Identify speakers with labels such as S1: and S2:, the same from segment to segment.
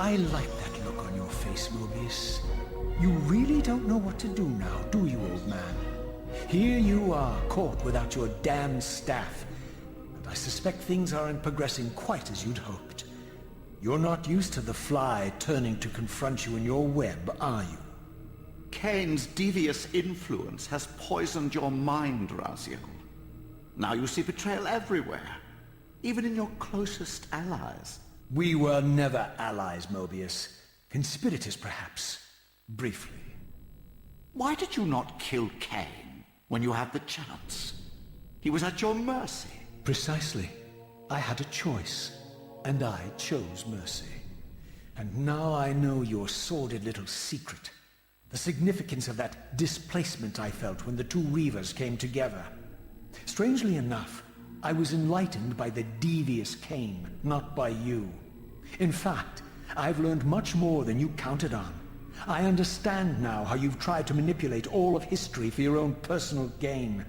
S1: I like that look on your face, Moebius. You really don't know what to do now, do you, old man? Here you are, caught without your damned staff. And I suspect things aren't progressing quite as you'd hoped. You're not used to the fly turning to confront you in your web, are you?
S2: Kain's devious influence has poisoned your mind, Raziel. Now you see betrayal everywhere, even in your closest allies.
S1: We were never allies, Moebius. Conspirators, perhaps. Briefly.
S2: Why did you not kill Kain when you had the chance? He was at your mercy.
S1: Precisely. I had a choice, and I chose mercy. And now I know your sordid little secret. The significance of that displacement I felt when the two Reavers came together. Strangely enough, I was enlightened by the devious Kain, not by you. In fact, I've learned much more than you counted on. I understand now how you've tried to manipulate all of history for your own personal gain.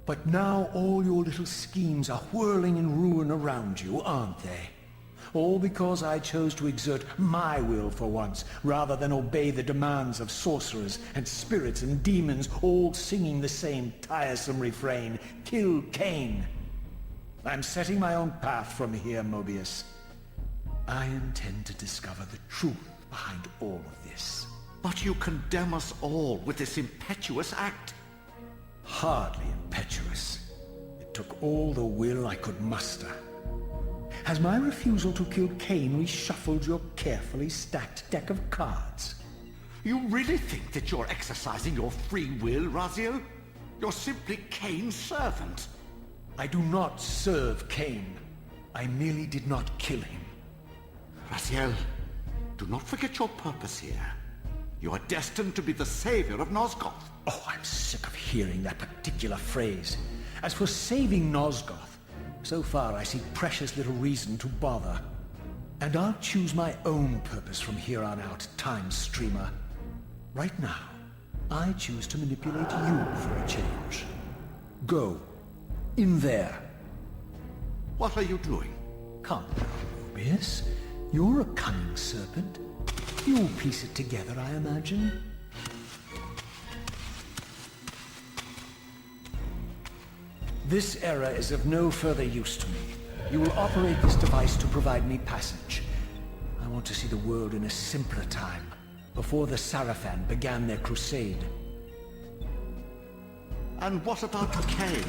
S1: But now all your little schemes are whirling in ruin around you, aren't they? All because I chose to exert my will for once, rather than obey the demands of sorcerers and spirits and demons, all singing the same tiresome refrain, "Kill Kain." I'm setting my own path from here, Moebius. I intend to discover the truth behind all of this.
S2: But you condemn us all with this impetuous act.
S1: Hardly impetuous. It took all the will I could muster. Has my refusal to kill Kain reshuffled your carefully stacked deck of cards?
S2: You really think that you're exercising your free will, Raziel? You're simply Kain's servant.
S1: I do not serve Kain. I merely did not kill him.
S2: Raziel, do not forget your purpose here. You are destined to be the savior of Nosgoth.
S1: Oh, I'm sick of hearing that particular phrase. As for saving Nosgoth, so far I see precious little reason to bother. And I'll choose my own purpose from here on out, time streamer. Right now, I choose to manipulate you for a change. Go. In there.
S2: What are you doing?
S1: Calm down, Moebius. You're a cunning serpent. You'll piece it together, I imagine. This error is of no further use to me. You will operate this device to provide me passage. I want to see the world in a simpler time, before the Sarafan began their crusade.
S2: And what about Kain?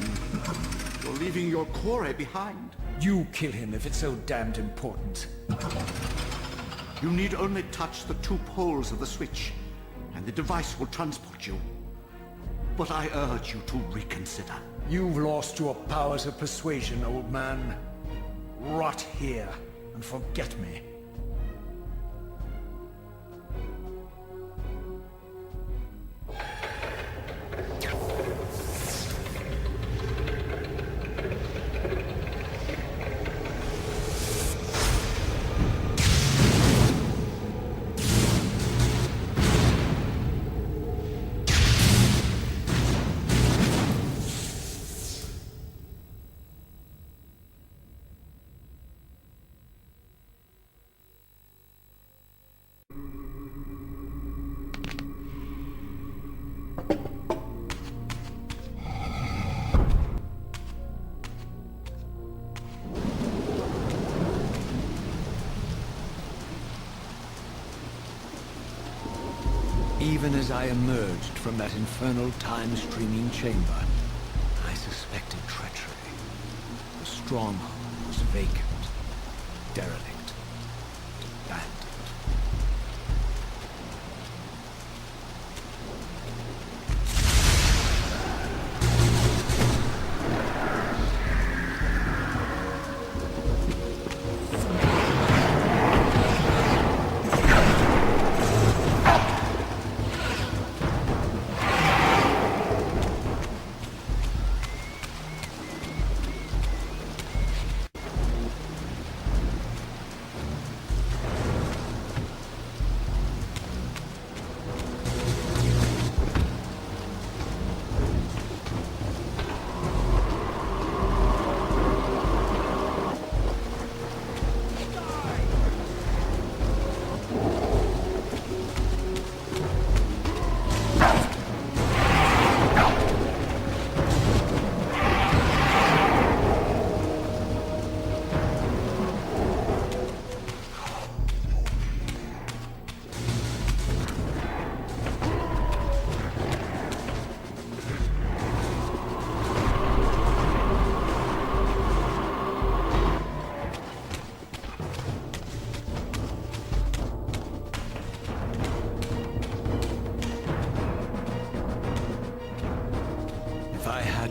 S2: You're leaving your quarry behind.
S1: You kill him if it's so damned important.
S2: You need only touch the two poles of the switch, and the device will transport you. But I urge you to reconsider.
S1: You've lost your powers of persuasion, old man. Rot here and forget me. Even as I emerged from that infernal time-streaming chamber, I suspected treachery. The stronghold was vacant, derelict, abandoned.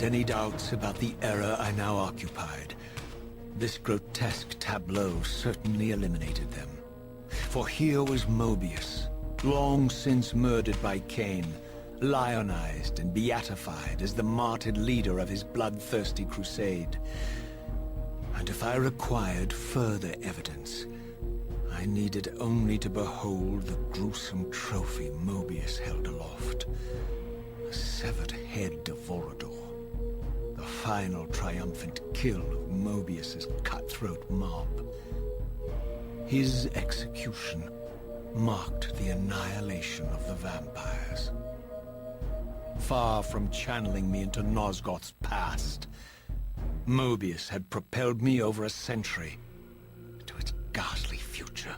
S1: had any doubts about the era I now occupied, this grotesque tableau certainly eliminated them. For here was Moebius, long since murdered by Kain, lionized and beatified as the martyred leader of his bloodthirsty crusade. And if I required further evidence, I needed only to behold the gruesome trophy Moebius held aloft. The severed head of Vorador. The final triumphant kill of Moebius's cutthroat mob. His execution marked the annihilation of the vampires. Far from channeling me into Nosgoth's past, Moebius had propelled me over a century to its ghastly future.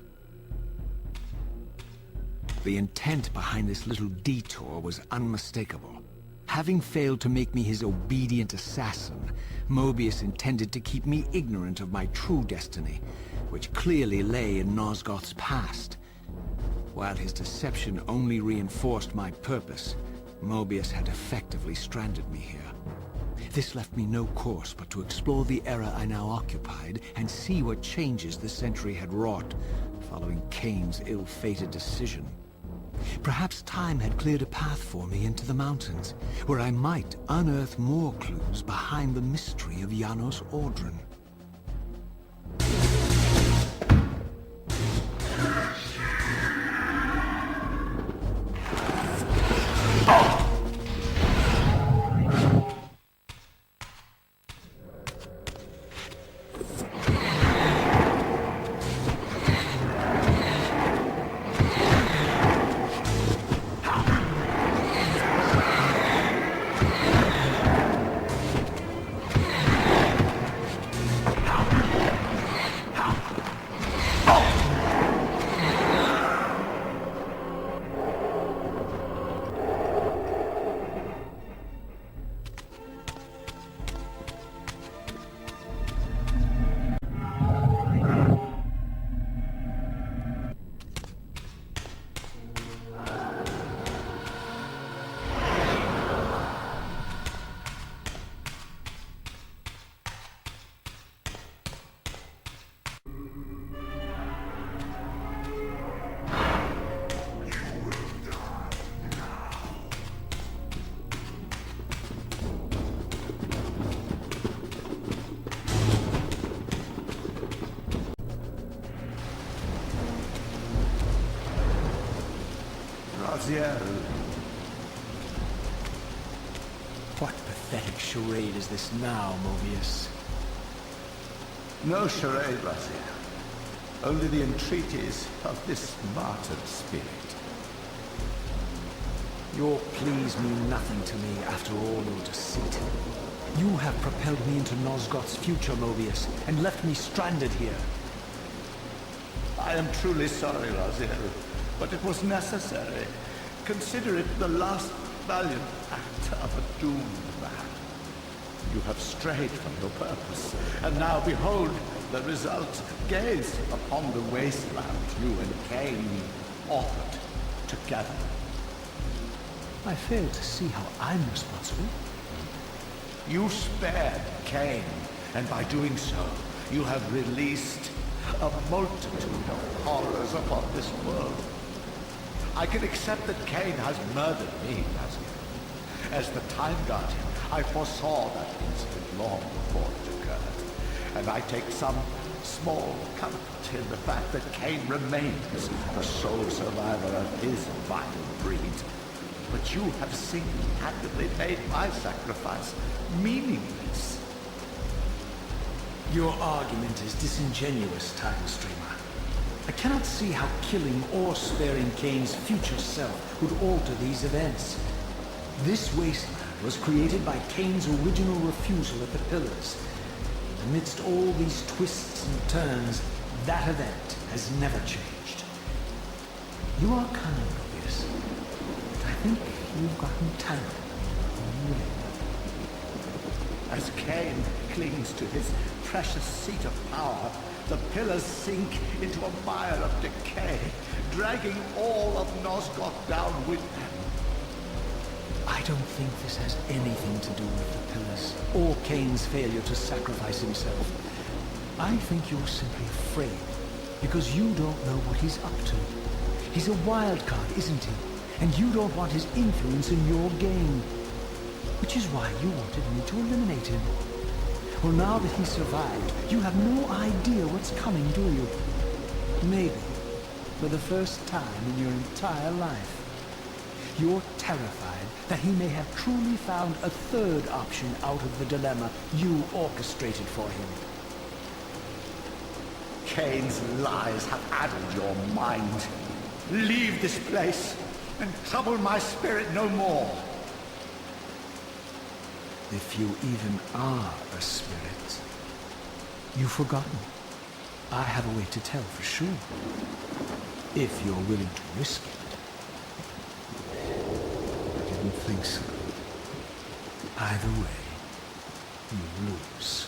S1: The intent behind this little detour was unmistakable. Having failed to make me his obedient assassin, Moebius intended to keep me ignorant of my true destiny, which clearly lay in Nosgoth's past. While his deception only reinforced my purpose, Moebius had effectively stranded me here. This left me no course but to explore the era I now occupied and see what changes the century had wrought following Kain's ill-fated decision. Perhaps time had cleared a path for me into the mountains, where I might unearth more clues behind the mystery of Janos Audron.
S2: Raziel.
S1: What pathetic charade is this now, Moebius?
S2: No charade, Raziel. Only the entreaties of this martyred spirit.
S1: Your pleas mean nothing to me after all your deceit. You have propelled me into Nosgoth's future, Moebius, and left me stranded here.
S2: I am truly sorry, Raziel, but it was necessary. Consider it the last valiant act of a doomed man. You have strayed from your purpose, and now behold the result. Gaze upon the wasteland you and Kain authored together.
S1: I fail to see how I'm responsible.
S2: You spared Kain, and by doing so, you have released a multitude of horrors upon this world. I can accept that Kain has murdered me, Raziel. As the Time Guardian, I foresaw that incident long before it occurred, and I take some small comfort in the fact that Kain remains the sole survivor of his vile breed. But you have single-handedly made my sacrifice meaningless.
S1: Your argument is disingenuous, timestreamer. I cannot see how killing or sparing Kain's future self would alter these events. This wasteland was created by Kain's original refusal at the Pillars. Amidst all these twists and turns, that event has never changed. You are kind, Moebius, but I think you've gotten tangled in the web.
S2: As Kain clings to his precious seat of power, the pillars sink into a mire of decay, dragging all of Nosgoth down with them.
S1: I don't think this has anything to do with the pillars, or Kain's failure to sacrifice himself. I think you're simply afraid, because you don't know what he's up to. He's a wild card, isn't he? And you don't want his influence in your game. Which is why you wanted me to eliminate him. Well, now that he survived, you have no idea what's coming, do you? Maybe, for the first time in your entire life, you're terrified that he may have truly found a third option out of the dilemma you orchestrated for him.
S2: Kain's lies have addled your mind. Leave this place and trouble my spirit no more.
S1: If you even are a spirit. You've forgotten. I have a way to tell for sure. If you're willing to risk it. I didn't think so. Either way, you lose.